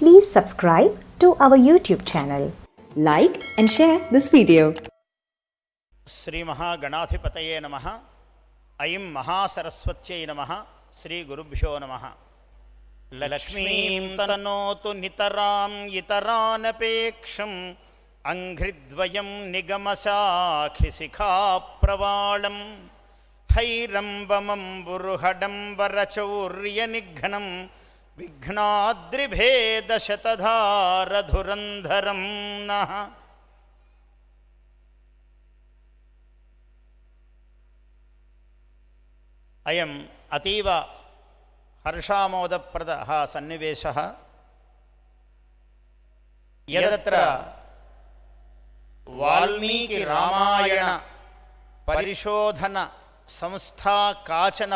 Please subscribe to our YouTube channel. Like and share this video. Shri మహాగణాధిపతయే నమః. ఐం మహాసరస్వత్యై నమః. శ్రీ గురుభ్యో నమః. లక్ష్మీం తనోతు నితరాం ఇతరానపేక్షం అంఘ్రిద్వయం నిగమశాఖిశిఖా ప్రవాళం హైరంబమంబురుహడంబరచౌర్యనిఘ్నం విఘ్నాద్రిభేదశతధారధురంధరం నః. అయం అతీవ హర్షామోదప్రదః సన్నివేశः. యదత్ర వాల్మీకి రామాయణ పరిశోధన సంస్థా కాచన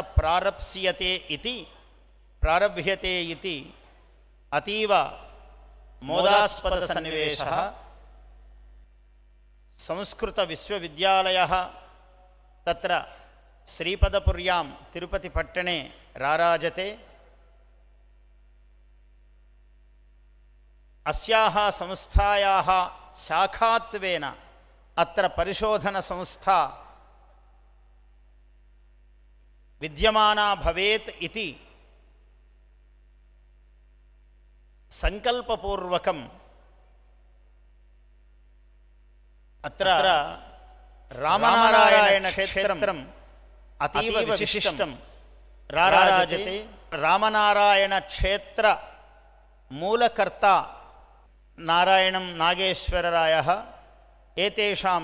ప్రారభ్యతే ఇతి అతీవ మోదాస్పద సన్నివేశः. సంస్కృత విశ్వవిద్యాలయः తత్ర శ్రీపదపుర్యాం తిరుపతి పట్టణే రారాజతే. అస్యాః సంస్థాయాः శాఖాత్వేన అత్ర పరిశోధన సంస్థా విద్యమానా భవేత్ ఇతి సంకల్పపూర్వకం అత్ర రామనారాయణ క్షేత్రం అతీవ విశిష్టం రారాజతే. రామనారాయణ క్షేత్ర మూలకర్త నారాయణం నాగేశ్వరరాయः. ఏతేషాం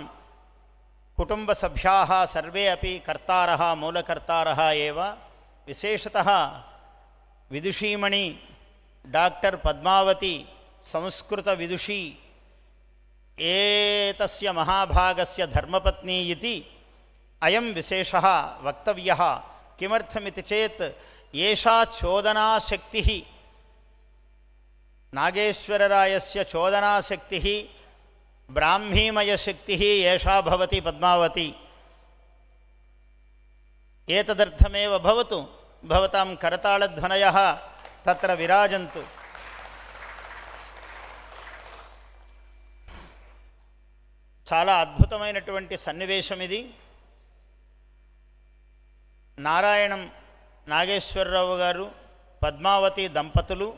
కుటుంబసభ్యాः సర్వే అపి కర్తారः మూలకర్తారः ఏవ. విశేషతः విదుషీమణి డాక్టర్ పద్మావతి సంస్కృత విదుషీ ఏతస్య మహాభాగస్య ధర్మపత్ని ఇతి అయం విశేషः వక్తవ్యः. కిమర్థమితి చేత్ ఏషా చోదనాశక్తిः నాగేశ్వరరాయస్య చోదనాశక్తిः బ్రాహ్మీమయశక్తిः ఏషా భవతి పద్మావతి. ఏతదర్థమేవ భవతు. భవతాం కరతాళధ్వనయः తత్ర విరాజంతు. చాలా అద్భుతమైనటువంటి సన్నివేశం ఇది. నారాయణం నాగేశ్వరరావు గారు పద్మావతి దంపతులు,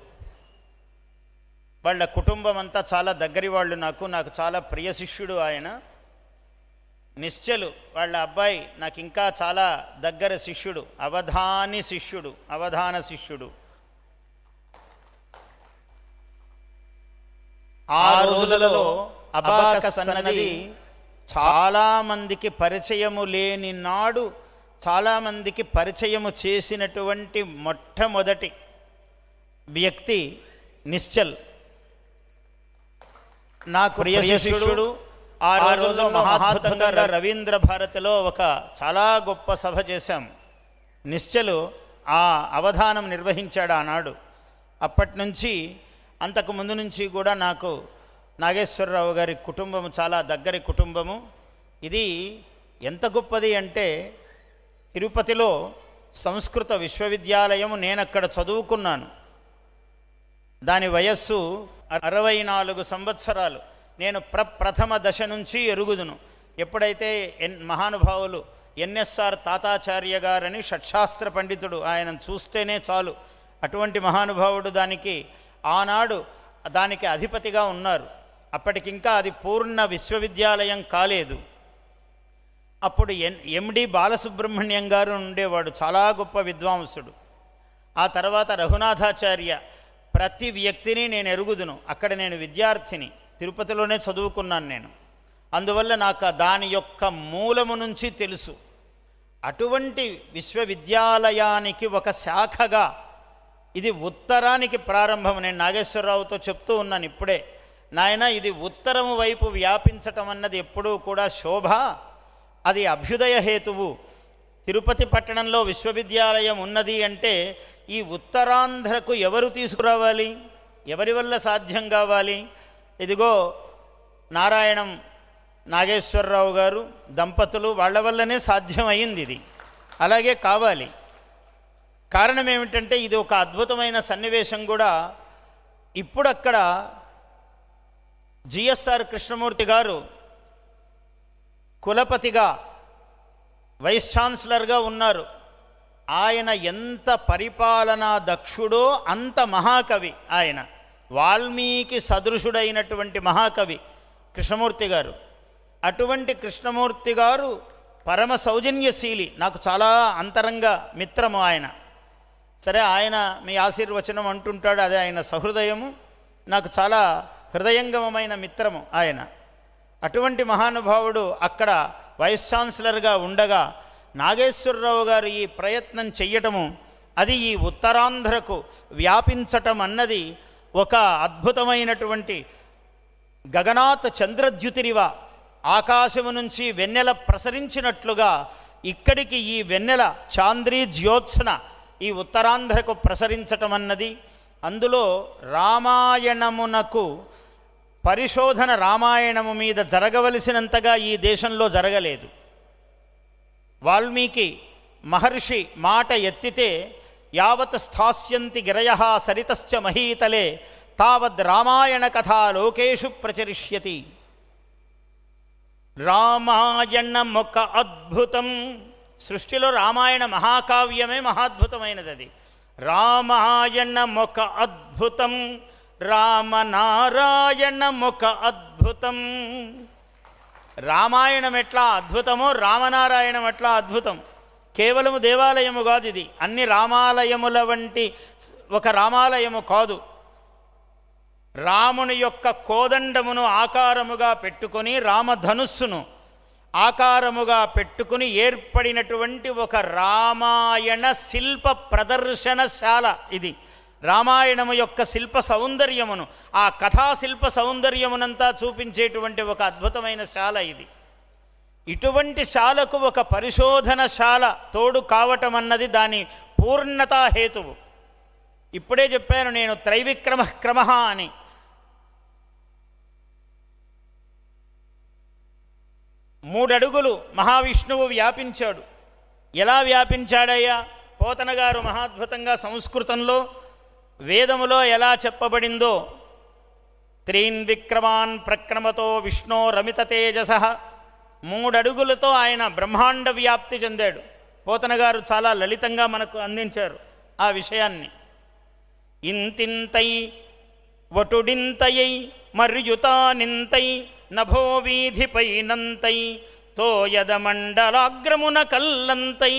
వాళ్ళ కుటుంబం అంతా చాలా దగ్గరి వాళ్ళు. నాకు చాలా ప్రియ శిష్యుడు ఆయన. నిశ్చలు వాళ్ళ అబ్బాయి నాకు ఇంకా చాలా దగ్గర శిష్యుడు, అవధాన శిష్యుడు. ఆ రోజులలో అబాకస్ అన్నది చాలామందికి పరిచయము లేని నాడు చాలామందికి పరిచయము చేసినటువంటి మొట్టమొదటి వ్యక్తి నిశ్చల్. నాకు ప్రియ శిష్యుడు. ఆ రోజుల్లో మహాద్భుతంగా రవీంద్ర భారతిలో ఒక చాలా గొప్ప సభ చేశాం. నిశ్చలు ఆ అవధానం నిర్వహించాడు ఆనాడు. అప్పటి నుంచి అంతకు ముందు నుంచి కూడా నాకు నాగేశ్వరరావు గారి కుటుంబము చాలా దగ్గరి కుటుంబము. ఇది ఎంత గొప్పది అంటే తిరుపతిలో సంస్కృత విశ్వవిద్యాలయము నేనక్కడ చదువుకున్నాను. దాని వయస్సు 64 సంవత్సరాలు. నేను ప్రథమ దశ నుంచి ఎరుగుదును. ఎప్పుడైతే మహానుభావులు ఎన్ఎస్ఆర్ తాతాచార్య గారని షట్శాస్త్ర పండితుడు, ఆయన చూస్తేనే చాలు, అటువంటి మహానుభావుడు ఆనాడు దానికి అధిపతిగా ఉన్నారు. అప్పటికింకా అది పూర్ణ విశ్వవిద్యాలయం కాలేదు. అప్పుడు ఎండి బాలసుబ్రహ్మణ్యం గారు ఉండేవాడు, చాలా గొప్ప విద్వాంసుడు. ఆ తర్వాత రఘునాథాచార్య. ప్రతి వ్యక్తిని నేను ఎరుగుదును. అక్కడ నేను విద్యార్థిని, తిరుపతిలోనే చదువుకున్నాను నేను. అందువల్ల నాకు దాని యొక్క మూలము నుంచి తెలుసు. అటువంటి విశ్వవిద్యాలయానికి ఒక శాఖగా ఇది ఉత్తరానికి ప్రారంభం. నేను నాగేశ్వరరావుతో చెప్తూ ఉన్నాను ఇప్పుడే, నాయన ఇది ఉత్తరము వైపు వ్యాపించటం అన్నది ఎప్పుడూ కూడా శోభ, అది అభ్యుదయ హేతువు. తిరుపతి పట్టణంలో విశ్వవిద్యాలయం ఉన్నది అంటే ఈ ఉత్తరాంధ్రకు ఎవరు తీసుకురావాలి, ఎవరి వల్ల సాధ్యం కావాలి? ఇదిగో నారాయణం నాగేశ్వరరావు గారు దంపతులు, వాళ్ళ వల్లనే సాధ్యమైంది. ఇది అలాగే కావాలి. కారణం ఏమిటంటే ఇది ఒక అద్భుతమైన సన్నివేశం కూడా. ఇప్పుడు అక్కడ జిఎస్ఆర్ కృష్ణమూర్తి గారు కులపతిగా వైస్ ఛాన్సలర్గా ఉన్నారు. ఆయన ఎంత పరిపాలనా దక్షుడో అంత మహాకవి. ఆయన వాల్మీకి సదృశుడైనటువంటి మహాకవి కృష్ణమూర్తి గారు. అటువంటి కృష్ణమూర్తి గారు పరమ సౌజన్యశీలి, నాకు చాలా అంతరంగ మిత్రము ఆయన. సరే, ఆయన మీ ఆశీర్వచనం అంటుంటాడు, అదే ఆయన సహృదయము, నాకు చాలా హృదయంగమమైన మిత్రము ఆయన. అటువంటి మహానుభావుడు అక్కడ వైస్ ఛాన్సలర్గా ఉండగా నాగేశ్వరరావు గారు ఈ ప్రయత్నం చెయ్యటము, అది ఈ ఉత్తరాంధ్రకు వ్యాపించటం అన్నది ఒక అద్భుతమైనటువంటి గగనాత్ చంద్రద్యుతిరివ, ఆకాశము నుంచి వెన్నెల ప్రసరించినట్లుగా ఇక్కడికి ఈ వెన్నెల చాంద్రీ జ్యోత్స్న ఈ ఉత్తరాంధ్రకు ప్రసరించటం అన్నది. అందులో రామాయణమునకు పరిశోధన రామాయణము మీద జరగవలసినంతగా ఈ దేశంలో జరగలేదు. వాల్మీకి మహర్షి మాట ఎత్తితే యావత్ స్థాస్యంతి గిరయః సరితశ్చ మహీతలే తావద్ రామాయణ కథా లోకేషు ప్రచరిష్యతి. రామాయణమొక అద్భుతం. సృష్టిలో రామాయణ మహాకావ్యమే మహాద్భుతమైనది. అది రామాయణమొక అద్భుతం, రామనారాయణమొక అద్భుతం. రామాయణం ఎట్లా అద్భుతమో రామనారాయణం ఎట్లా అద్భుతం. కేవలము దేవాలయము కాదు ఇది, అన్ని రామాలయముల వంటి ఒక రామాలయము కాదు. రాముని యొక్క కోదండమును ఆకారముగా పెట్టుకొని, రామధనుస్సును ఆకారముగా పెట్టుకుని ఏర్పడినటువంటి ఒక రామాయణ శిల్ప ప్రదర్శనశాల ఇది. రామాయణము యొక్క శిల్ప సౌందర్యమును, ఆ కథాశిల్ప సౌందర్యమునంతా చూపించేటువంటి ఒక అద్భుతమైన శాల ఇది. ఇటువంటి శాలకు ఒక పరిశోధనశాల తోడు కావటం అన్నది దాని పూర్ణతా హేతువు. ఇప్పుడే చెప్పాను నేను, త్రైవిక్రమ క్రమ అని. మూడడుగులు మహావిష్ణువు వ్యాపించాడు. ఎలా వ్యాపించాడయ్యా? పోతన గారు మహాద్భుతంగా సంస్కృతంలో వేదములో ఎలా చెప్పబడిందో, త్రీన్ విక్రమాన్ ప్రక్రమతో విష్ణో రమిత తేజస, మూడడుగులతో ఆయన బ్రహ్మాండ వ్యాప్తి చెందాడు. పోతన గారు చాలా లలితంగా మనకు అందించారు ఆ విషయాన్ని. ఇంతింతై వటుడింతయై మర్యుతానింతై నభో వీధిపై నంతై తోయదమండలాగ్రమున కల్లంతై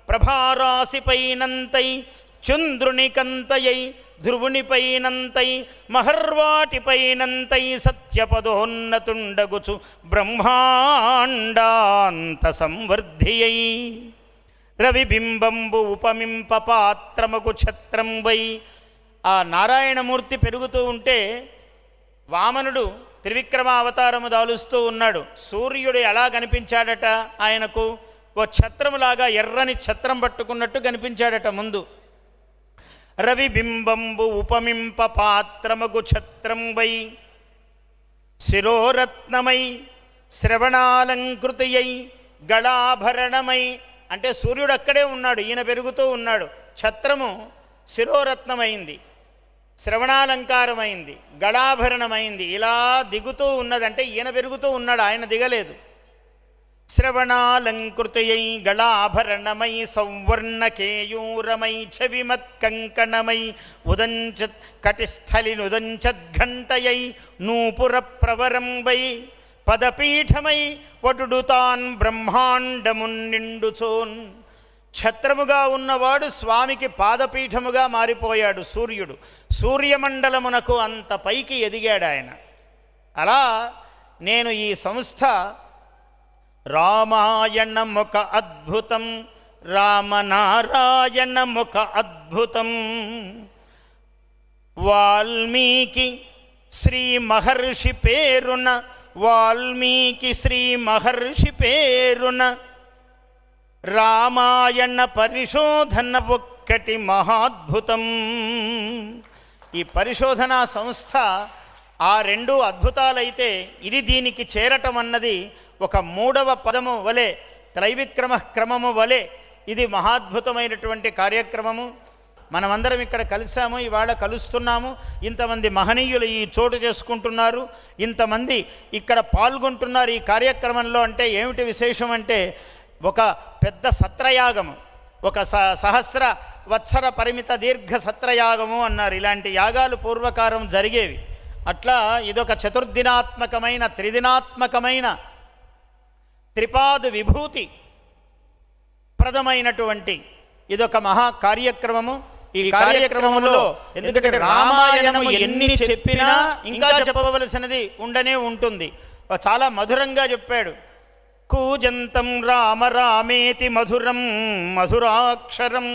ప్రభారాశిపైనంతై చంద్రునికంతయై ధ్రువునిపైనంతై మహర్వాటిపైనంతై సత్యపదోన్నతుండగుచు బ్రహ్మాండాంత సంవర్ధియై రవిబింబంబు ఉపమింప పాత్రమగు ఛత్రంబై. ఆ నారాయణమూర్తి పెరుగుతూ ఉంటే వామనుడు త్రివిక్రమావతారము దాలుస్తూ ఉన్నాడు. సూర్యుడు ఎలా కనిపించాడట ఆయనకు? ఓ ఛత్రములాగా ఎర్రని ఛత్రం పట్టుకున్నట్టు కనిపించాడట ముందు. రవిబింబంబు ఉపమింప పాత్రమగు ఛత్రంబై శిరోరత్నమై శ్రవణాలంకృతియై గళాభరణమై. అంటే సూర్యుడు అక్కడే ఉన్నాడు, ఈయన పెరుగుతూ ఉన్నాడు. ఛత్రము శిరోరత్నమైంది, శ్రవణాలంకారమైంది, గళాభరణమైంది, ఇలా దిగుతూ ఉన్నదంటే ఈయన పెరుగుతూ ఉన్నాడు, ఆయన దిగలేదు. శ్రవణాలంకృతయై గళాభరణమై సౌవర్ణకేయూరమై ఛవిమత్కంకణమై ఉదంచత్ కటిస్థలినుదంచద్ఘంటయై నూపుర ప్రవరంబై పదపీఠమై వటుడు తాన్ బ్రహ్మాండమున్నిండుచోన్. ఛత్రముగా ఉన్నవాడు స్వామికి పాదపీఠముగా మారిపోయాడు సూర్యుడు. సూర్యమండలమునకు అంత పైకి ఎదిగాడు ఆయన. అలా నేను ఈ సంస్థ రామాయణమొక అద్భుతం, రామనారాయణమొక అద్భుతం, వాల్మీకి శ్రీ మహర్షి పేరున, వాల్మీకి శ్రీ మహర్షి పేరున రామాయణ పరిశోధన ఒక్కటి మహాద్భుతం. ఈ పరిశోధనా సంస్థ ఆ రెండు అద్భుతాలైతే ఇది దీనికి చేరటం అన్నది ఒక మూడవ పదము వలె, త్రైవిక్రమ క్రమము వలె ఇది మహాద్భుతమైనటువంటి కార్యక్రమము. మనమందరం ఇక్కడ కలిసాము, ఇవాళ కలుస్తున్నాము. ఇంతమంది మహనీయులు ఈ చోటు చేసుకుంటున్నారు, ఇంతమంది ఇక్కడ పాల్గొంటున్నారు ఈ కార్యక్రమంలో. అంటే ఏమిటి విశేషం అంటే, ఒక పెద్ద సత్రయాగము, ఒక సహస్ర వత్సర పరిమిత దీర్ఘ సత్రయాగము అన్నారు. ఇలాంటి యాగాలు పూర్వకాలం జరిగేవి. అట్లా ఇదొక చతుర్దినాత్మకమైన త్రిదినాత్మకమైన త్రిపాద విభూతి ప్రదమైనటువంటి ఇదొక మహా కార్యక్రమము. ఈ కార్యక్రమంలో ఎందుకంటే రామాయణము ఎన్ని చెప్పినా ఇంకా చెప్పవలసినది ఉండనే ఉంటుంది. చాలా మధురంగా చెప్పాడు. కూజంతం రామ రామేతి మధురం మధురాక్షరం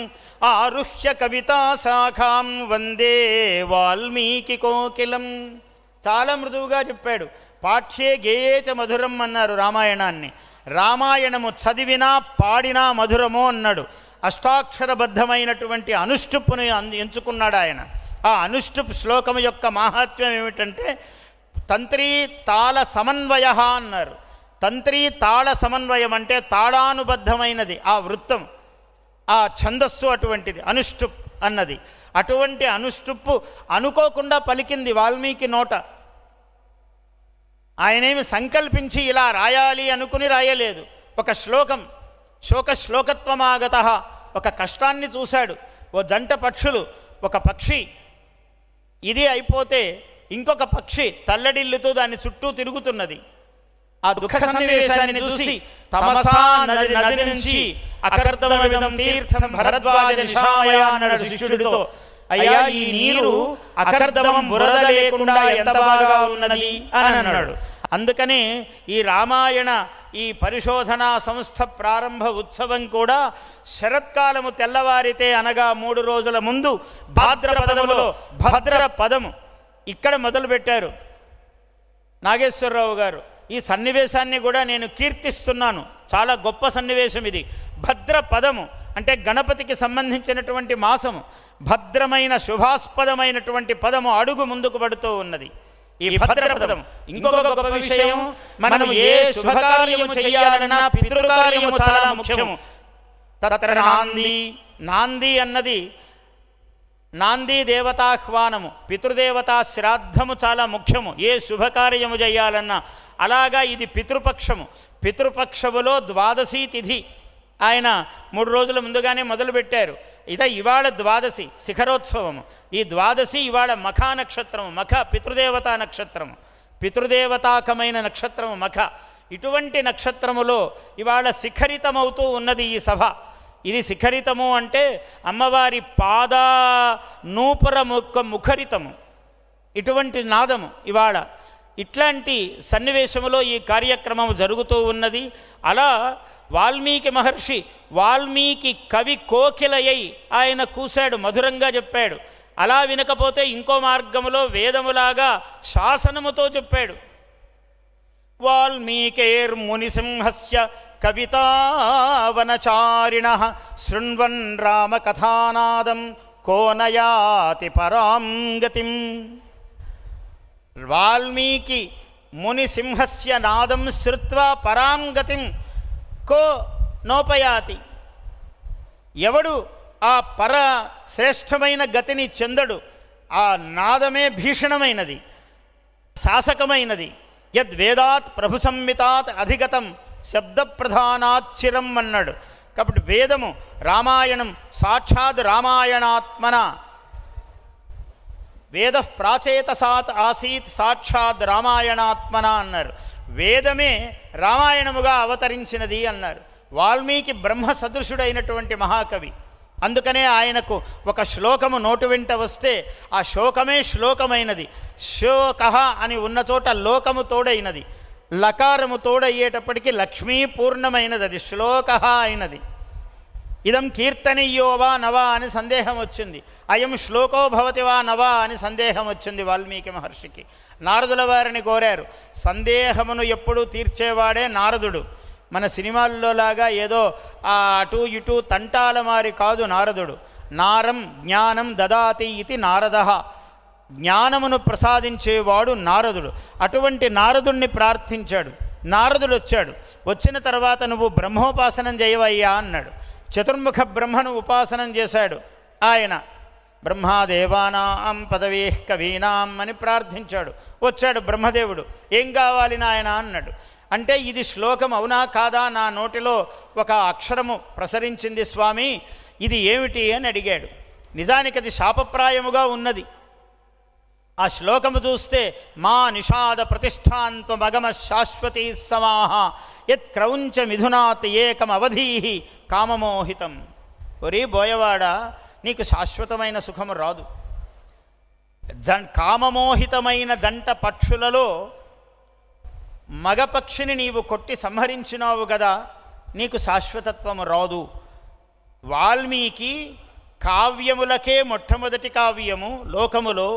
ఆరుహ్య కవితా శాఖాం వందే వాల్మీకి కోకిలం. చాలా మృదువుగా చెప్పాడు. పాఠ్యే గేయేచ మధురం అన్నారు రామాయణాన్ని. రామాయణము చదివినా పాడినా మధురము అన్నాడు. అష్టాక్షరబద్ధమైనటువంటి అనుష్టుప్పును ఎంచుకున్నాడు ఆయన. ఆ అనుష్టుప్ శ్లోకము యొక్క మాహాత్మ్యం ఏమిటంటే, తంత్రీ తాళ సమన్వయ అన్నారు. తంత్రీ తాళ సమన్వయం అంటే తాళానుబద్ధమైనది ఆ వృత్తం, ఆ ఛందస్సు అటువంటిది అనుష్టుప్ అన్నది. అటువంటి అనుష్టుప్పు అనుకోకుండా పలికింది వాల్మీకి నోట. ఆయనేమి సంకల్పించి ఇలా రాయాలి అనుకుని రాయలేదు. ఒక శ్లోకం, శోకశ్లోకత్వమాగత, ఒక కష్టాన్ని చూశాడు. ఓ జంట పక్షులు, ఒక పక్షి ఇది అయిపోతే ఇంకొక పక్షి తల్లడిల్లుతూ దాని చుట్టూ తిరుగుతున్నది. ఆ దుఃఖ సన్నివేశాన్ని చూసి తమసా నది నుంచి అకర్దమవిదం తీర్థం భరద్వాజ నిశామయ అన్నాడు శిష్యుడితో. అయ్యా, ఈ నీరు అకర్దమం బురద లేకుండా ఎంత బాగా ఉన్నది అని అన్నాడు. అందుకనే ఈ రామాయణ ఈ పరిశోధనా సంస్థ ప్రారంభ ఉత్సవం కూడా శరత్కాలము తెల్లవారితే అనగా 3 రోజుల ముందు భాద్రపదములో భద్ర పదము ఇక్కడ మొదలుపెట్టారు నాగేశ్వరరావు గారు. ఈ సన్నివేశాన్ని కూడా నేను కీర్తిస్తున్నాను. చాలా గొప్ప సన్నివేశం ఇది. భద్ర పదము అంటే గణపతికి సంబంధించినటువంటి మాసము. భద్రమైన శుభాస్పదమైనటువంటి పదము అడుగు ముందుకు పడుతూ ఉన్నది ఈ భద్రపదం. ఇంకొక గొప్ప విషయం, మనం ఏ శుభకార్యము చేయాలన్నా పితృకార్యము చాలా ముఖ్యము. తత్ర నాంది, నాంది అన్నది నాంది దేవతాహ్వానము, పితృదేవతా శ్రాద్ధము చాలా ముఖ్యము ఏ శుభకార్యము చేయాలన్నా. అలాగా ఇది పితృపక్షము. పితృపక్షములో ద్వాదశి తిథి ఆయన 3 రోజుల ముందుగానే మొదలుపెట్టారు. ఇవాళ ద్వాదశి శిఖరోత్సవము. ఈ ద్వాదశి ఇవాళ మఖ నక్షత్రము. మఖ పితృదేవతా నక్షత్రము, పితృదేవతాకమైన నక్షత్రము మఖ. ఇటువంటి నక్షత్రములో ఇవాళ శిఖరితమవుతూ ఉన్నది ఈ సభ. ఇది శిఖరితము అంటే అమ్మవారి పాద నూపుర ముఖరితము, ఇటువంటి నాదము ఇవాళ. ఇట్లాంటి సన్నివేశములో ఈ కార్యక్రమం జరుగుతూ ఉన్నది. అలా వాల్మీకి మహర్షి, వాల్మీకి కవి కోకిలయ్యి ఆయన కూశాడు, మధురంగా చెప్పాడు. అలా వినకపోతే ఇంకో మార్గములో వేదములాగా శాసనముతో చెప్పాడు. వాల్మీకేర్మునిసింహస్య కవితావనచారిణ శృణ్వన్ రామకథానాదం కోనయాతి పరాం గతిం. వాల్మీకి మునిసింహస్య నాదం శ్రుత్వా పరాం గతిం కో నోపయాతి. ఎవడు ఆ పర శ్రేష్టమైన గతిని చెందడు. ఆ నాదమే భీషణమైనది, శాసకమైనది. యద్వేదాత్ ప్రభు సంహితాత్ అధిగతం శబ్దప్రధానాచ్చిరం అన్నాడు. కాబట్టి వేదము రామాయణం సాక్షాత్ రామాయణాత్మన, వేద ప్రాచేతసాత్ ఆసీత్ సాక్షాత్ రామాయణాత్మన అన్నారు. వేదమే రామాయణముగా అవతరించినది అన్నారు. వాల్మీకి బ్రహ్మ సదృశుడైనటువంటి మహాకవి. అందుకనే ఆయనకు ఒక శ్లోకము నోటు వెంట వస్తే ఆ శోకమే శ్లోకమైనది. శోక అని ఉన్న చోట లోకము తోడైనది, లకారము తోడయ్యేటప్పటికీ లక్ష్మీ పూర్ణమైనది, అది శ్లోక అయినది. ఇదం కీర్తనీయో వా నవా అని సందేహం వచ్చింది. అయం శ్లోకో భవతి వా నవా అని సందేహం వచ్చింది వాల్మీకి మహర్షికి. నారదుల వారిని కోరారు. సందేహమును ఎప్పుడూ తీర్చేవాడే నారదుడు. మన సినిమాల్లో లాగా ఏదో అటు ఇటు తంటాల మారి కాదు నారదుడు. నారం జ్ఞానం దదాతి ఇది నారద, జ్ఞానమును ప్రసాదించేవాడు నారదుడు. అటువంటి నారదుణ్ణి ప్రార్థించాడు. నారదుడు వచ్చాడు. వచ్చిన తర్వాత నువ్వు బ్రహ్మోపాసనం చేయవయ్యా అన్నాడు. చతుర్ముఖ బ్రహ్మను ఉపాసనం చేశాడు ఆయన బ్రహ్మాదేవానాం పదవీ కవీనాం అని ప్రార్థించాడు. వచ్చాడు బ్రహ్మదేవుడు. ఏం కావాలి నాయన అన్నాడు. అంటే ఇది శ్లోకం అవునా కాదా, నా నోటిలో ఒక అక్షరము ప్రసరించింది స్వామి, ఇది ఏమిటి అని అడిగాడు. నిజానికి అది శాపప్రాయముగా ఉన్నది. ఆ శ్లోకము చూస్తే మా నిషాద ప్రతిష్టాంత్వమగమ శాశ్వతీ సమాహ యత్ క్రౌంచ మిథునాత్ ఏకం అవధీహి కామమోహితం. ఒరే బోయవాడ, నీకు శాశ్వతమైన సుఖము రాదు. కామమోహితమైన జంట పక్షులలో మగపక్షిని నీవు కొట్టి సంహరించినావు కదా, నీకు శాశ్వతత్వము రాదు. వాల్మీకి కావ్యములకే మొట్టమొదటి కావ్యము లోకములో,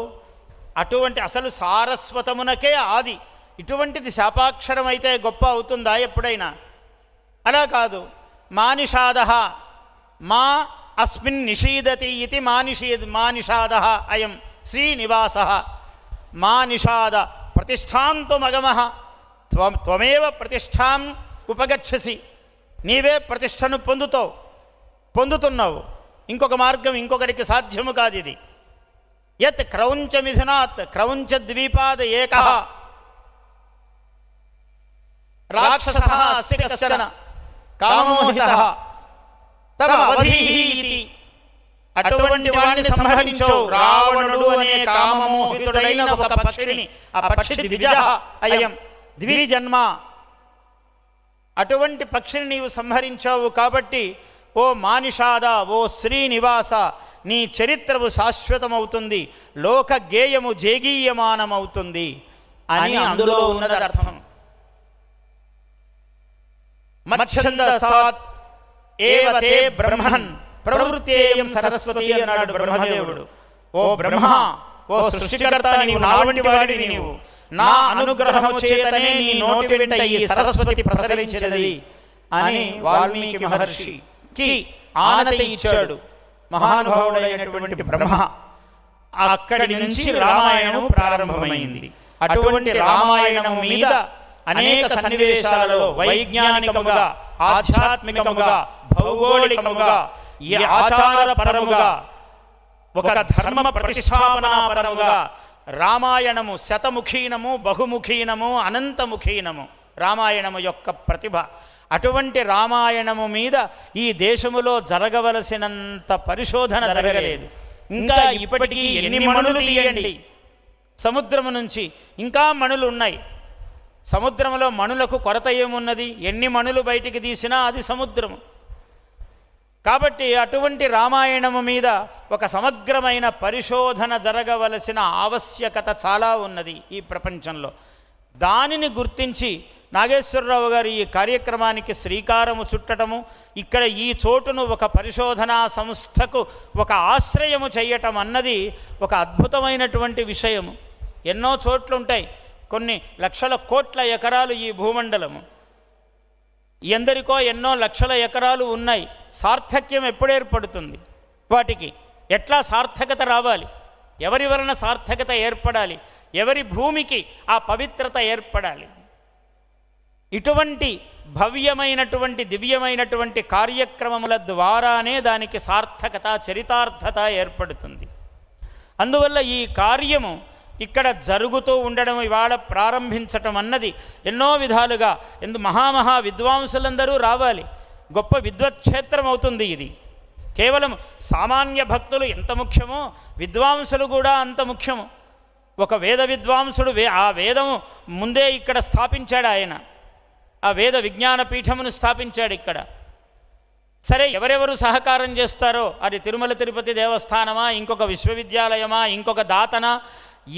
అటువంటి అసలు సారస్వతమునకే ఆది. ఇటువంటిది శాపాక్షరం అయితే గొప్ప అవుతుందా ఎప్పుడైనా? అలా కాదు. మానిషాద మా అస్మిన్ నిషీదతి ఇది మానిషాద అయం శ్రీనివాస మానిషాద ప్రతిష్టాంత్వమగమ త్వమేవ ప్రతిష్టాం ఉపగచ్చసి. నీవే ప్రతిష్టను పొందుతున్నావు. ఇంకొక మార్గం ఇంకొకరికి సాధ్యము కాదు ఇది. యత్ క్రౌంచ మిథునాత్ క్రౌంచ ద్వీపాద్ ఏకః రాక్షసః అస్తి కశ్చన కామమోహితః తమ అవధీహి ఇతి. అటువంటి వాడిని సంహరించవు. రావణుడు అనే కామమోహితుడైన ఒక పక్షిని, ఆ పక్షి ద్విజః అయం ద్విజన్మ, అటువంటి పక్షిని నీవు సంహరించావు. కాబట్టి ఓ మానిషాద, ఓ శ్రీనివాస, నీ చరిత్రము శాశ్వతమవుతుంది, లోక గేయము జేగీయమానమవుతుంది అని అందులో ఉన్నది అర్థం. మచ్ఛందసాత్ ఏవతే బ్రహ్మన్ ప్రవృత్తేయం సరస్వతి అన్నాడు బ్రహ్మదేవుడు. ఓ బ్రహ్మ, ఓ సృష్టికర్త, నీవు నా వంటి వాడివి. నీవు నా అనుగ్రహము చేతనే నీ నోటి వెంట ఈ సరస్వతి ప్రసరించినది అని వాల్మీకి మహర్షికి ఆనతి ఇచ్చాడు మహానుభావుడైనటువంటి బ్రహ్మ. అక్కడి నుంచి రామాయణం ప్రారంభమైంది. అటువంటి రామాయణం మీద అనేక సన్నివేశాలలో వైజ్ఞానికముగా, ఆధ్యాత్మికముగా, భౌగోళికముగా, ఈ ఆచారపరముగా, ఒక ధర్మ ప్రతిష్టాపనాపరముగా రామాయణము శతముఖీనము, బహుముఖీనము, అనంతముఖీనము రామాయణము యొక్క ప్రతిభ. అటువంటి రామాయణము మీద ఈ దేశములో జరగవలసినంత పరిశోధన జరగలేదు. ఇంకా ఇప్పటికీ ఎన్ని మణులు తీయండి సముద్రము నుంచి, ఇంకా మణులు ఉన్నాయి. సముద్రంలో మణులకు కొరత ఏమున్నది? ఎన్ని మణులు బయటికి తీసినా అది సముద్రము. కాబట్టి అటువంటి రామాయణము మీద ఒక సమగ్రమైన పరిశోధన జరగవలసిన ఆవశ్యకత చాలా ఉన్నది ఈ ప్రపంచంలో. దానిని గుర్తించి నాగేశ్వరరావు గారు ఈ కార్యక్రమానికి శ్రీకారము చుట్టడము, ఇక్కడ ఈ చోటును ఒక పరిశోధనా సంస్థకు ఒక ఆశ్రయము చేయటం అన్నది ఒక అద్భుతమైనటువంటి విషయము. ఎన్నో చోట్లుంటాయి, కొన్ని లక్షల కోట్ల ఎకరాలు ఈ భూమండలము. ఎందరికో ఎన్నో లక్షల ఎకరాలు ఉన్నాయి. సార్థక్యం ఎప్పుడు ఏర్పడుతుంది? వాటికి ఎట్లా సార్థకత రావాలి? ఎవరి వలన సార్థకత ఏర్పడాలి? ఎవరి భూమికి ఆ పవిత్రత ఏర్పడాలి? ఇటువంటి భవ్యమైనటువంటి దివ్యమైనటువంటి కార్యక్రమముల ద్వారానే దానికి సార్థకత, చరితార్థత ఏర్పడుతుంది. అందువల్ల ఈ కార్యము ఇక్కడ జరుగుతూ ఉండడం, ఇవాళ ప్రారంభించటం అన్నది ఎన్నో విధాలుగా మహామహా విద్వాంసులందరూ రావాలి. గొప్ప విద్వత్క్షేత్రం అవుతుంది ఇది. కేవలం సామాన్య భక్తులు ఎంత ముఖ్యమో విద్వాంసులు కూడా అంత ముఖ్యము. ఒక వేద విద్వాంసుడు ఆ వేదము ముందే ఇక్కడ స్థాపించాడు ఆయన. ఆ వేద విజ్ఞాన పీఠమును స్థాపించాడు ఇక్కడ. సరే, ఎవరెవరు సహకారం చేస్తారో, అది తిరుమల తిరుపతి దేవస్థానమా, ఇంకొక విశ్వవిద్యాలయమా, ఇంకొక దాతనా,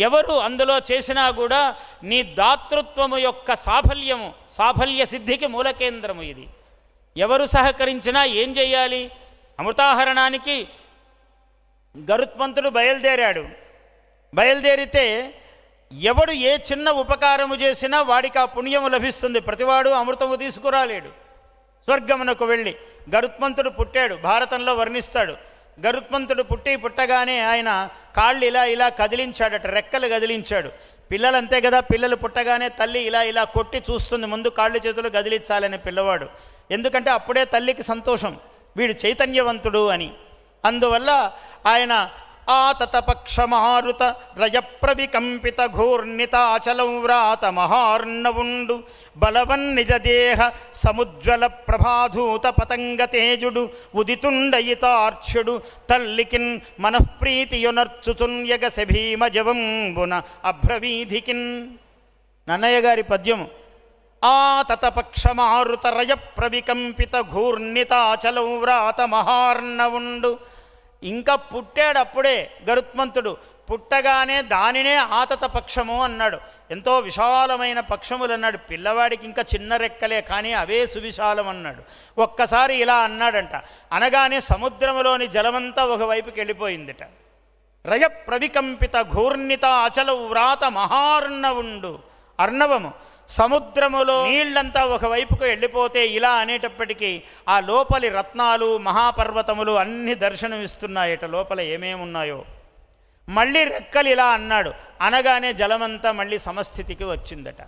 ఎవరు అందులో చేసినా కూడా నీ దాతృత్వము యొక్క సాఫల్య సిద్ధికి మూలకేంద్రము ఇది. ఎవరు సహకరించినా ఏం చెయ్యాలి? అమృతాహరణానికి గరుత్మంతుడు బయలుదేరితే ఎవడు ఏ చిన్న ఉపకారము చేసినా వాడికి ఆ పుణ్యము లభిస్తుంది. ప్రతివాడు అమృతము తీసుకురాలేడు. స్వర్గమునకు వెళ్ళి గరుత్మంతుడు పుట్టాడు, భారతంలో వర్ణిస్తాడు. గరుత్మంతుడు పుట్టగానే ఆయన కాళ్ళు ఇలా కదిలించాడట, రెక్కలు కదిలించాడు. పిల్లలు అంతే కదా, పిల్లలు పుట్టగానే తల్లి ఇలా కొట్టి చూస్తుంది, ముందు కాళ్ళు చేతులు కదిలించాలని పిల్లవాడు. ఎందుకంటే అప్పుడే తల్లికి సంతోషం, వీడు చైతన్యవంతుడు అని. అందువల్ల ఆయన ఆతతపక్షమారుత రయప్రవికంపిత ఘూర్ణితాచలం వ్రాత మహార్ణవుండు బలవన్నిజదేహ సముజ్వల ప్రభాధూత పతంగ తేజుడు ఉదితుండయితార్చ్యుడు తల్లికిన్ మనఃప్రీతియునర్చుచున్యగస భీమ జవంబున అభ్రవీధికిన్. నన్నయ్య గారి పద్యము. ఆతతపక్షమారుత రయప్రవికంపిత ఘూర్ణితాచలం వ్రాత మహార్ణవుండు. ఇంకా పుట్టాడప్పుడే గరుత్మంతుడు. పుట్టగానే దానినే ఆతత పక్షము అన్నాడు. ఎంతో విశాలమైన పక్షములు అన్నాడు. పిల్లవాడికి ఇంకా చిన్న రెక్కలే కానీ అవే సువిశాలం అన్నాడు. ఒక్కసారి ఇలా అన్నాడంట. అనగానే సముద్రములోని జలమంతా ఒకవైపుకి వెళ్ళిపోయిందిట. రయ ప్రవికంపిత ఘూర్ణిత అచల వ్రాత మహార్ణవుండు. అర్ణవము సముద్రములో నీళ్లంతా ఒకవైపుకు వెళ్ళిపోతే ఇలా అనేటప్పటికీ ఆ లోపలి రత్నాలు మహాపర్వతములు అన్ని దర్శనమిస్తున్నాయట. లోపల ఏమేమున్నాయో. మళ్ళీ రెక్కలు ఇలా అన్నాడు. అనగానే జలమంతా మళ్ళీ సమస్థితికి వచ్చిందట.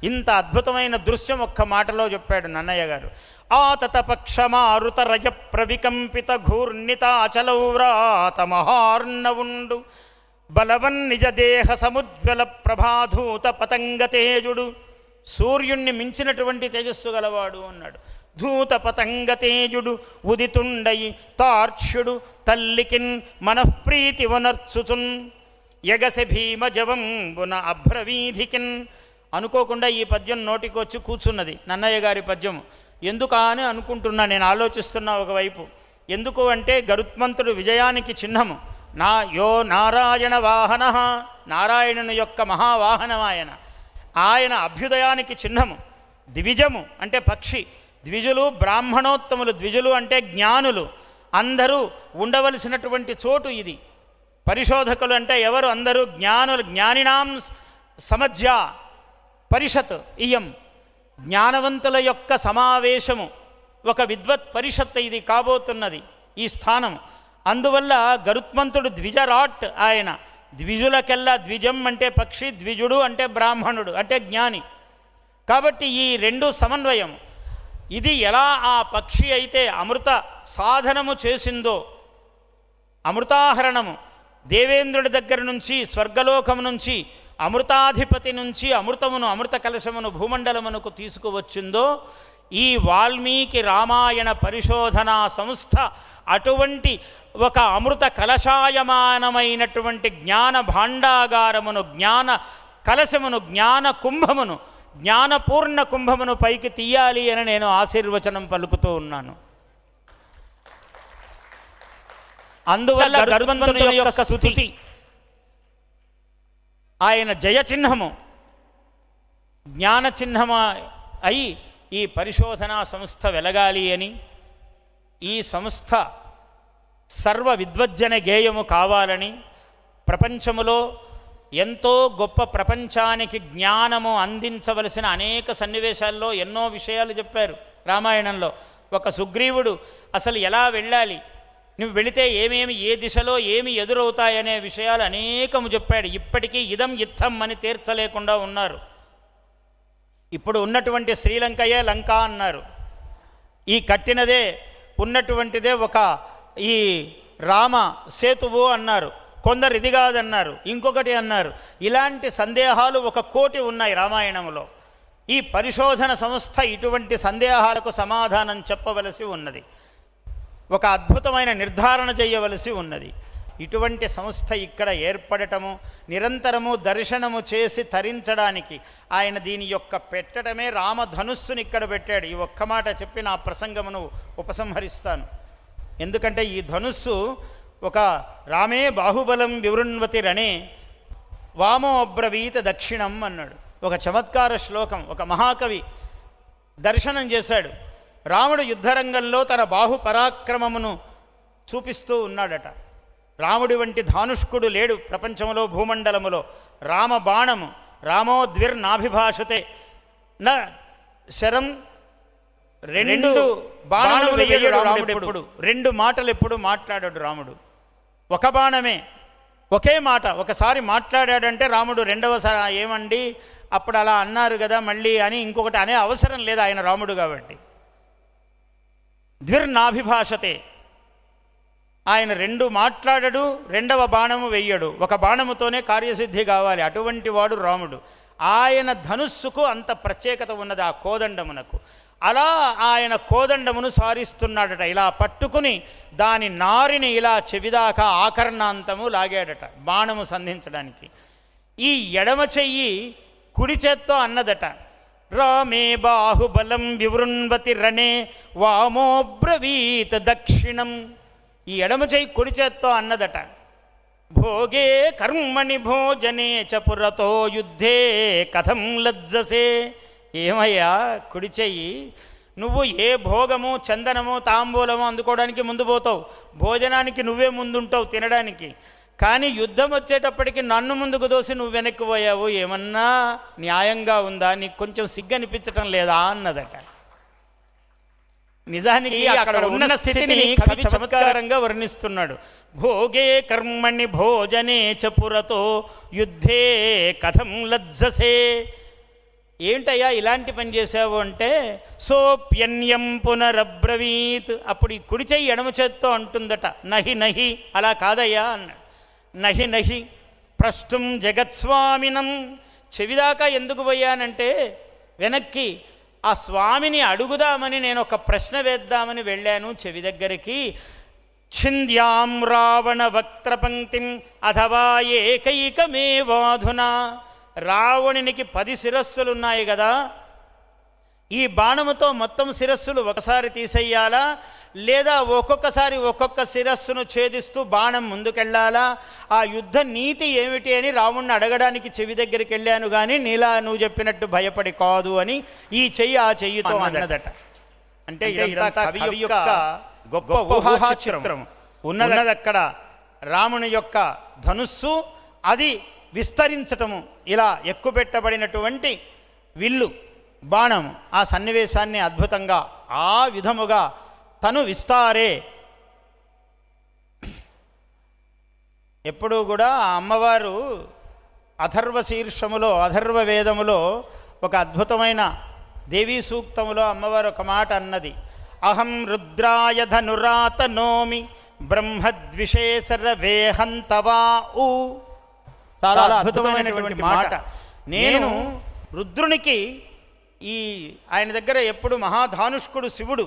ఇంత అద్భుతమైన దృశ్యం ఒక్క మాటలో చెప్పాడు నన్నయ్య గారు. ఆతతపక్షమారుత రయ ప్రవికంపిత ఘూర్ణిత అచలౌవ్రాత మహార్ణవుండు బలవన్నిజదేహ సముజ్వల ప్రభాధూత పతంగ తేజుడు. సూర్యుణ్ణి మించినటువంటి తేజస్సు గలవాడు అన్నాడు. ధూత పతంగ తేజుడు ఉదితుండయి తార్క్ష్యుడు తల్లికిన్ మనఃప్రీతి వనర్చుచున్ యగస భీమ జవంబున అభ్రవీధికిన్. అనుకోకుండా ఈ పద్యం నోటికొచ్చి కూర్చున్నది నన్నయ్య గారి పద్యం. ఎందుకా అని అనుకుంటున్నా, నేను ఆలోచిస్తున్నా ఒకవైపు. ఎందుకు అంటే గరుత్మంతుడు విజయానికి చిహ్నము. నారాయణ వాహన, నారాయణుని యొక్క మహావాహనం ఆయన. ఆయన అభ్యుదయానికి చిహ్నము. ద్విజము అంటే పక్షి. ద్విజులు బ్రాహ్మణోత్తములు. ద్విజులు అంటే జ్ఞానులు. అందరూ ఉండవలసినటువంటి చోటు ఇది. పరిశోధకులు అంటే ఎవరు? అందరూ జ్ఞానులు. జ్ఞానినాం సమజ్య పరిషత్ ఇయం. జ్ఞానవంతుల యొక్క సమావేశము, ఒక విద్వత్ పరిషత్ ఇది కాబోతున్నది ఈ స్థానం. అందువల్ల గరుత్మంతుడు ద్విజరాట్. ఆయన ద్విజులకెల్లా ద్విజం అంటే పక్షి, ద్విజుడు అంటే బ్రాహ్మణుడు అంటే జ్ఞాని. కాబట్టి ఈ రెండు సమన్వయం. ఇది ఎలా ఆ పక్షి అయితే అమృత సాధనము చేసిందో, అమృతాహరణము దేవేంద్రుడి దగ్గర నుంచి స్వర్గలోకము నుంచి అమృతాధిపతి నుంచి అమృతమును అమృత కలశమును భూమండలమునకు తీసుకువచ్చిందో, ఈ వాల్మీకి రామాయణ పరిశోధనా సంస్థ అటువంటి ఒక అమృత కలశాయమానమైనటువంటి జ్ఞాన భాండాగారమును, జ్ఞాన కలశమును, జ్ఞాన కుంభమును, జ్ఞానపూర్ణ కుంభమును పైకి తీయాలి అని నేను ఆశీర్వచనం పలుకుతూ ఉన్నాను. అందువల్ల గరుత్మంతుని యొక్క స్తుతి, ఆయన జయ చిహ్నము, జ్ఞాన చిహ్నము అయి ఈ పరిశోధనా సంస్థ వెలగాలి అని, ఈ సంస్థ సర్వ విద్వజ్జన గేయము కావాలని, ప్రపంచములో ఎంతో గొప్ప ప్రపంచానికి జ్ఞానము అందించవలసిన అనేక సన్నివేశాల్లో ఎన్నో విషయాలు చెప్పారు రామాయణంలో. ఒక సుగ్రీవుడు అసలు ఎలా వెళ్ళాలి, నువ్వు వెళితే ఏమేమి, ఏ దిశలో ఏమి ఎదురవుతాయనే విషయాలు అనేకము చెప్పాడు. ఇప్పటికీ ఇదం ఇత్తం అని తీర్చలేకుండా ఉన్నారు. ఇప్పుడు ఉన్నటువంటి శ్రీలంకయే లంక అన్నారు. ఈ కట్టినదే ఉన్నటువంటిదే ఒక ఈ రామ సేతువు అన్నారు. కొందరు ఇది కాదన్నారు, ఇంకొకటి అన్నారు. ఇలాంటి సందేహాలు 1,000,000 ఉన్నాయి రామాయణంలో. ఈ పరిశోధన సంస్థ ఇటువంటి సందేహాలకు సమాధానం చెప్పవలసి ఉన్నది. ఒక అద్భుతమైన నిర్ధారణ చేయవలసి ఉన్నది. ఇటువంటి సంస్థ ఇక్కడ ఏర్పడటము, నిరంతరము దర్శనము చేసి తరించడానికి ఆయన దీని యొక్క పెట్టడమే రామధనుస్సుని ఇక్కడ పెట్టాడు. ఈ ఒక్క మాట చెప్పి నా ప్రసంగమును ఉపసంహరిస్తాను. ఎందుకంటే ఈ ధనుస్సు ఒక రామే బాహుబలం వివృణ్వతి రణే వామో అబ్రవీత దక్షిణం అన్నాడు. ఒక చమత్కార శ్లోకం ఒక మహాకవి దర్శనం చేశాడు. రాముడు యుద్ధరంగంలో తన బాహు పరాక్రమమును చూపిస్తూ ఉన్నాడట. రాముడి వంటి ధానుష్కుడు లేడు ప్రపంచంలో, భూమండలములో. రామ బాణము రామోద్విర్నాభిభాషతే న శరం. రెండు బాణములు వేయడు రాముడు ఎప్పుడు. 2 మాటలు ఎప్పుడు మాట్లాడాడు రాముడు. ఒక బాణమే, ఒకే మాట. ఒకసారి మాట్లాడాడంటే రాముడు రెండవసారి ఏమండి అప్పుడు అలా అన్నారు కదా మళ్ళీ అని ఇంకొకటి అనే అవసరం లేదు ఆయన రాముడు కాబట్టి. ద్విర్నాభిభాషతే ఆయన రెండు మాట్లాడడు, రెండవ బాణము వెయ్యడు, ఒక బాణముతోనే కార్యసిద్ధి కావాలి. అటువంటి వాడు రాముడు. ఆయన ధనుస్సుకు అంత ప్రత్యేకత ఉన్నది, ఆ కోదండమునకు. అలా ఆయన కోదండమును సారిస్తున్నాడట. ఇలా పట్టుకుని దాని నారిని ఇలా చెవిదాకా ఆకర్ణాంతము లాగాడట బాణము సంధించడానికి. ఈ ఎడమ చెయ్యి కుడి చేత్తో అన్నదట, రామే బాహుబలం వివృణ్వతి రణే వామోబ్రవీత దక్షిణం. ఈ ఎడమ చెయ్యి కుడి చేత్తో అన్నదట, భోగే కర్మణి భోజనే చపురతో యుద్ధే కథం లజ్జసే. ఏమయ్యా కుడి చెయ్యి, నువ్వు ఏ భోగము చందనము తాంబూలము అందుకోవడానికి ముందు పోతావు, భోజనానికి నువ్వే ముందుంటావు తినడానికి. కానీ యుద్ధం వచ్చేటప్పటికి నన్ను ముందుకు దోసి నువ్వు వెనక్కి పోయావు, ఏమన్నా న్యాయంగా ఉందా, నీకు కొంచెం సిగ్గనిపించటం లేదా అన్నదట. నిజానికి అక్కడ ఉన్న స్థితిని కవి చమత్కారంగా వర్ణిస్తున్నాడు. భోగే కర్మణి భోజనే చపురతో యుద్ధే కథం లజ్జసే. ఏంటయ్యా ఇలాంటి పని చేసావు అంటే, సోప్యన్యం పునరబ్రవీత్. అప్పుడు ఈ కుడి చెయ్యి ఎడమ చేత్తో అంటుందట, నహి నహి, అలా కాదయ్యా అన్నాడు. నహి నహి ప్రష్టుం జగత్స్వామినం. చెవిదాకా ఎందుకు పోయానంటే, వెనక్కి ఆ స్వామిని అడుగుదామని నేను ఒక ప్రశ్న వేద్దామని వెళ్ళాను చెవి దగ్గరికి. ఛింద్యాం రావణ వక్త్రపంక్తిం అథవా ఏకైకమేవాధునా. రావణునికి 10 శిరస్సులున్నాయి కదా, ఈ బాణముతో మొత్తం శిరస్సులు ఒకసారి తీసేయాలా, లేదా ఒక్కొక్కసారి ఒక్కొక్క శిరస్సును ఛేదిస్తూ బాణం ముందుకెళ్ళాలా, ఆ యుద్ధ నీతి ఏమిటి అని రావణ్ణి అడగడానికి చెవి దగ్గరికి వెళ్ళాను, కానీ నీలా నువ్వు చెప్పినట్టు భయపడి కాదు అని ఈ చెయ్యి ఆ చెయ్యితో అన్నదట. అంటే ఇదంతా కవి యొక్క గొప్ప ఊహా చిత్రం ఉన్నది అక్కడ. రాముని యొక్క ధనుస్సు అది విస్తరించటము, ఇలా ఎక్కుపెట్టబడినటువంటి విల్లు బాణము, ఆ సన్నివేశాన్ని అద్భుతంగా ఆ విధముగా తను విస్తారే. ఎప్పుడూ కూడా ఆ అమ్మవారు అథర్వ శీర్షములో అథర్వ వేదములో ఒక అద్భుతమైన దేవీ సూక్తములో అమ్మవారు ఒక మాట అన్నది, అహం రుద్రాయ ధనురాతనోమి బ్రహ్మద్విషేసర వేహంతవా ఊ. చాలా అద్భుతమైనటువంటి మాట. నేను రుద్రునికి, ఈ ఆయన దగ్గర ఎప్పుడు మహాధానుష్కుడు శివుడు,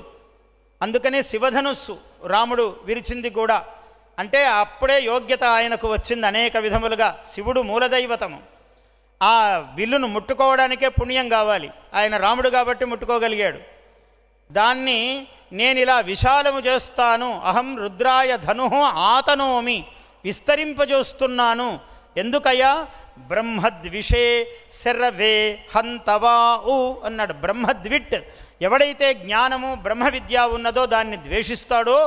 అందుకనే శివధనుస్సు రాముడు విరిచింది కూడా. అంటే అప్పుడే యోగ్యత ఆయనకు వచ్చింది అనేక విధములుగా. శివుడు మూలదైవతము, ఆ విల్లును ముట్టుకోవడానికే పుణ్యం కావాలి. ఆయన రాముడు కాబట్టి ముట్టుకోగలిగాడు. దాన్ని నేను ఇలా విశాలము చేస్తాను, అహం రుద్రాయ ధను ఆతనోమి, విస్తరింపజేస్తున్నాను. ఎందుకయ్యా, బ్రహ్మద్విషే శర్వే హంతవా ఊ అన్నాడు. బ్రహ్మద్విట్, ఎవడైతే జ్ఞానము బ్రహ్మ విద్య ఉన్నదో దాన్ని ద్వేషిస్తాడో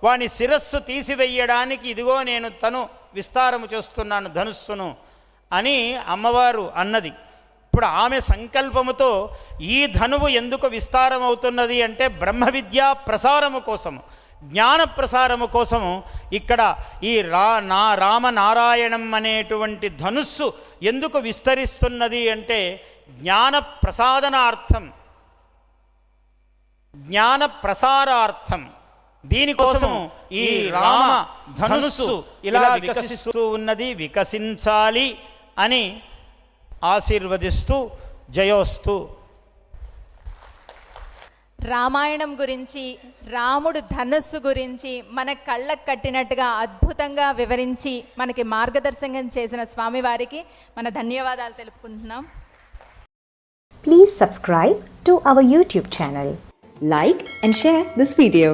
వాని శిరస్సు తీసివేయడానికి ఇదిగో నేను తను విస్తారము చేస్తున్నాను ధనుస్సును అని అమ్మవారు అన్నది. ఇప్పుడు ఆమె సంకల్పముతో ఈ ధనువు ఎందుకు విస్తారం అవుతున్నది అంటే, బ్రహ్మ విద్యా ప్రసారము కోసము, జ్ఞాన ప్రసారము కోసము ఇక్కడ ఈ రామనారాయణం అనేటువంటి ధనుస్సు ఎందుకు విస్తరిస్తున్నది అంటే, జ్ఞాన ప్రసాదనార్థం, జ్ఞాన ప్రసారార్థం. దీనికోసం ఈ రామ ధనుస్సు ఇలా వికసిస్తూ ఉన్నది, వికసించాలి అని ఆశీర్వదిస్తూ జయోస్తు. రామాయణం గురించి, రాముడు ధనుస్సు గురించి మన కళ్ళకు కట్టినట్టుగా అద్భుతంగా వివరించి మనకి మార్గదర్శనం చేసిన స్వామివారికి మన ధన్యవాదాలు తెలుపుకుంటున్నాం. Please subscribe to our YouTube channel. Like and share this video.